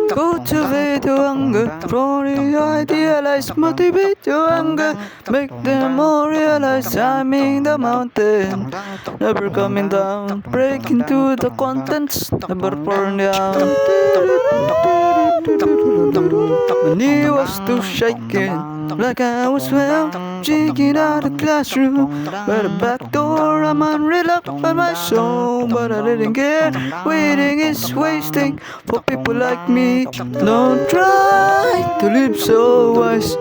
Cultivate your anger, slowly idealize, motivate your anger, make them all realize climbing the mountain, never coming down, break into the contents, never falling down. My knee was too shaking, like I was well, jigging out of the classroom. By the back door, I'm unrelocked by my soul, but I didn't care. Waiting is wasting for people like me. Don't try to live so wise.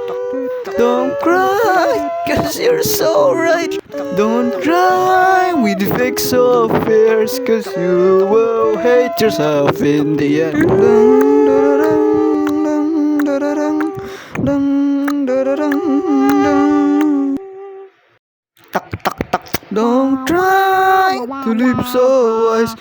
Don't cry, cause you're so right. Don't try with the fake so fierce, cause you will hate yourself in the end. Don't try to live so wise.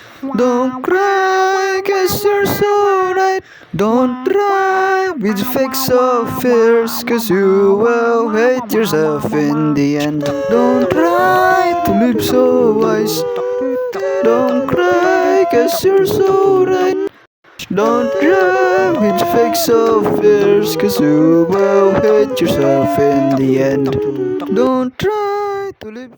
Don't cry, cause you're so right. Don't try with fake so fierce, cause you will hate yourself in the end. Don't try to live so wise. Don't cry, cause you're so right. Don't try with fake so fierce, cause you will hate yourself in the end. Don't try to live